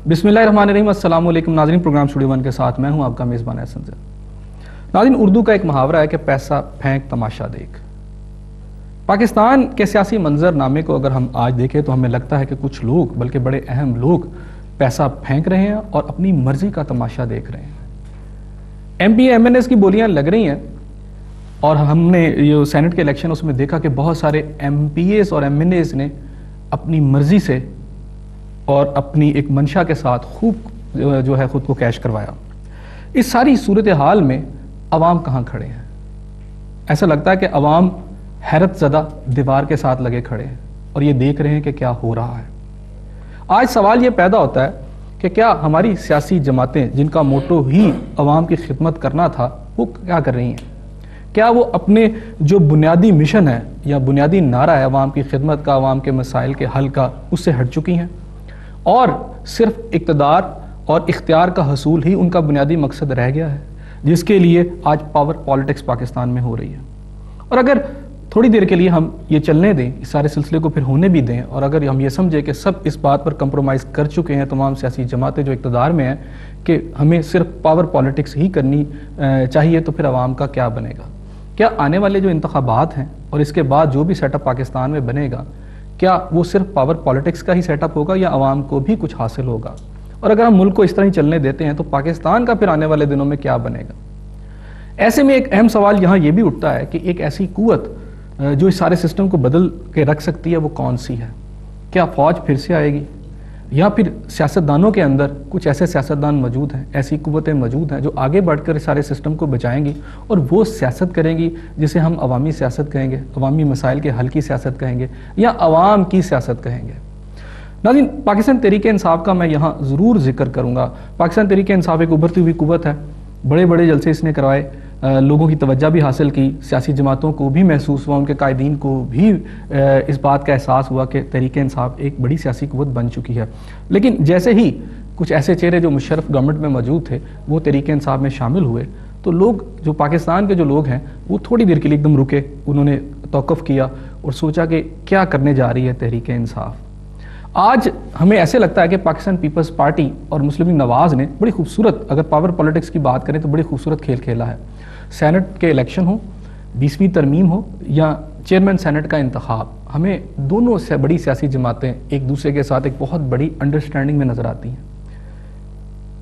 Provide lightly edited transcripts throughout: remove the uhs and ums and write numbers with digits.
بسم اللہ الرحمن الرحیم۔ السلام علیکم ناظرین، پروگرام اسٹوڈیو ون کے ساتھ میں ہوں آپ کا میزبان احسن زید۔ ناظرین، اردو کا ایک محاورہ ہے کہ پیسہ پھینک تماشا دیکھ۔ پاکستان کے سیاسی منظر نامے کو اگر ہم آج دیکھیں تو ہمیں لگتا ہے کہ کچھ لوگ، بلکہ بڑے اہم لوگ، پیسہ پھینک رہے ہیں اور اپنی مرضی کا تماشا دیکھ رہے ہیں۔ MP MNAs کی بولیاں لگ رہی ہیں، اور ہم نے یہ سینٹ کے الیکشن اس میں دیکھا کہ بہت سارے ایم پی ایز اور ایم این ایز نے اپنی مرضی سے اور اپنی ایک منشا کے ساتھ خوب جو ہے خود کو کیش کروایا۔ اس ساری صورتحال میں عوام کہاں کھڑے ہیں؟ ایسا لگتا ہے کہ عوام حیرت زدہ دیوار کے ساتھ لگے کھڑے ہیں اور یہ دیکھ رہے ہیں کہ کیا ہو رہا ہے۔ آج سوال یہ پیدا ہوتا ہے کہ کیا ہماری سیاسی جماعتیں، جن کا موٹو ہی عوام کی خدمت کرنا تھا، وہ کیا کر رہی ہیں؟ کیا وہ اپنے جو بنیادی مشن ہے یا بنیادی نعرہ ہے عوام کی خدمت کا، عوام کے مسائل کے حل کا، اس سے ہٹ چکی ہیں اور صرف اقتدار اور اختیار کا حصول ہی ان کا بنیادی مقصد رہ گیا ہے، جس کے لیے آج پاور پالیٹکس پاکستان میں ہو رہی ہے؟ اور اگر تھوڑی دیر کے لیے ہم یہ چلنے دیں، اس سارے سلسلے کو پھر ہونے بھی دیں، اور اگر ہم یہ سمجھیں کہ سب اس بات پر کمپرومائز کر چکے ہیں، تمام سیاسی جماعتیں جو اقتدار میں ہیں، کہ ہمیں صرف پاور پالیٹکس ہی کرنی چاہیے، تو پھر عوام کا کیا بنے گا؟ کیا آنے والے جو انتخابات ہیں اور اس کے بعد جو بھی سیٹ اپ پاکستان میں بنے گا، کیا وہ صرف پاور پالیٹکس کا ہی سیٹ اپ ہوگا یا عوام کو بھی کچھ حاصل ہوگا؟ اور اگر ہم ملک کو اس طرح ہی چلنے دیتے ہیں تو پاکستان کا پھر آنے والے دنوں میں کیا بنے گا؟ ایسے میں ایک اہم سوال یہاں یہ بھی اٹھتا ہے کہ ایک ایسی قوت جو اس سارے سسٹم کو بدل کے رکھ سکتی ہے، وہ کون سی ہے؟ کیا فوج پھر سے آئے گی، یا پھر سیاستدانوں کے اندر کچھ ایسے سیاستدان موجود ہیں، ایسی قوتیں موجود ہیں جو آگے بڑھ کر اس سارے سسٹم کو بچائیں گی اور وہ سیاست کریں گی جسے ہم عوامی سیاست کہیں گے، عوامی مسائل کے حل کی سیاست کہیں گے، یا عوام کی سیاست کہیں گے؟ ناظرین، پاکستان تحریک انصاف کا میں یہاں ضرور ذکر کروں گا۔ پاکستان تحریک انصاف ایک ابھرتی ہوئی قوت ہے، بڑے بڑے جلسے اس نے کروائے، لوگوں کی توجہ بھی حاصل کی، سیاسی جماعتوں کو بھی محسوس ہوا، ان کے قائدین کو بھی اس بات کا احساس ہوا کہ تحریک انصاف ایک بڑی سیاسی قوت بن چکی ہے۔ لیکن جیسے ہی کچھ ایسے چہرے جو مشرف گورنمنٹ میں موجود تھے وہ تحریک انصاف میں شامل ہوئے، تو لوگ، جو پاکستان کے جو لوگ ہیں، وہ تھوڑی دیر کے لیے ایک دم رکے، انہوں نے توقف کیا اور سوچا کہ کیا کرنے جا رہی ہے تحریک انصاف۔ آج ہمیں ایسے لگتا ہے کہ پاکستان پیپلز پارٹی اور مسلم لیگ نواز نے بڑی خوبصورت، اگر پاور پالیٹکس کی بات کریں تو بڑی خوبصورت کھیل کھیلا ہے۔ سینٹ کے الیکشن ہو، 20ویں ترمیم ہو، یا چیئرمین سینٹ کا انتخاب، ہمیں دونوں سے بڑی سیاسی جماعتیں ایک دوسرے کے ساتھ ایک بہت بڑی انڈرسٹینڈنگ میں نظر آتی ہیں۔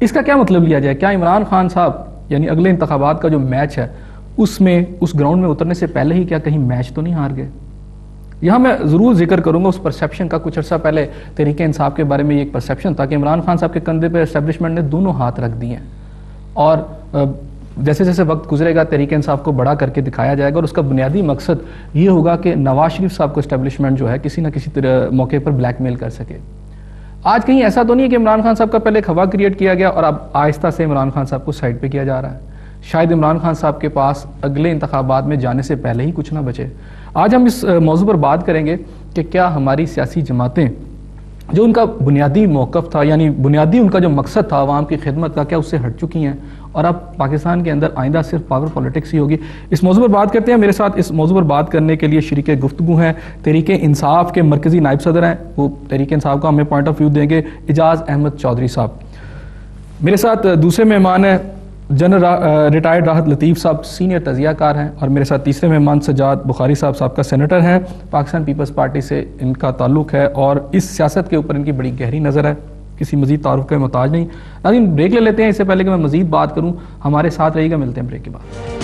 اس کا کیا مطلب لیا جائے؟ کیا عمران خان صاحب یعنی اگلے انتخابات کا جو میچ ہے اس میں، اس گراؤنڈ میں اترنے سے پہلے ہی کیا کہیں میچ تو نہیں ہار گئے؟ یہاں میں ضرور ذکر کروں گا اس پرسیپشن کا۔ کچھ عرصہ پہلے تحریک انصاف کے بارے میں یہ ایک پرسیپشن تھا کہ عمران خان صاحب کے کندھے پہ اسٹیبلشمنٹ نے دونوں ہاتھ رکھ دیے ہیں، اور جیسے جیسے وقت گزرے گا تحریک انصاف کو بڑا کر کے دکھایا جائے گا، اور اس کا بنیادی مقصد یہ ہوگا کہ نواز شریف صاحب کو اسٹیبلشمنٹ جو ہے کسی نہ کسی موقع پر بلیک میل کر سکے۔ آج کہیں ایسا تو نہیں ہے کہ عمران خان صاحب کا پہلے ایک ہوا کریٹ کیا گیا اور اب آہستہ سے عمران خان صاحب کو سائڈ پہ کیا جا رہا ہے؟ شاید عمران خان صاحب کے پاس اگلے انتخابات میں جانے سے پہلے ہی کچھ نہ بچے۔ آج ہم اس موضوع پر بات کریں گے کہ کیا ہماری سیاسی جماعتیں، جو ان کا بنیادی موقف تھا، یعنی بنیادی ان کا جو مقصد تھا عوام کی خدمت کا، کیا اس سے ہٹ چکی ہیں اور اب پاکستان کے اندر آئندہ صرف پاور پالیٹکس ہی ہوگی؟ اس موضوع پر بات کرتے ہیں۔ میرے ساتھ اس موضوع پر بات کرنے کے لیے شریک گفتگو ہیں، تحریک انصاف کے مرکزی نائب صدر ہیں، وہ تحریک انصاف کا ہمیں پوائنٹ آف ویو دیں گے، اعجاز احمد چودھری صاحب۔ میرے ساتھ دوسرے مہمان ہیں جنرل ریٹائرڈ راحت لطیف صاحب، سینئر تجزیہ کار ہیں، اور میرے ساتھ تیسرے مہمان سجاد بخاری صاحب، سابقہ سینیٹر ہیں، پاکستان پیپلز پارٹی سے ان کا تعلق ہے اور اس سیاست کے اوپر ان کی بڑی گہری نظر ہے، کسی مزید تعارف کا محتاج نہیں۔ لیکن بریک لے لیتے ہیں، اس سے پہلے کہ میں مزید بات کروں، ہمارے ساتھ رہیے گا، ملتے ہیں بریک کے بعد۔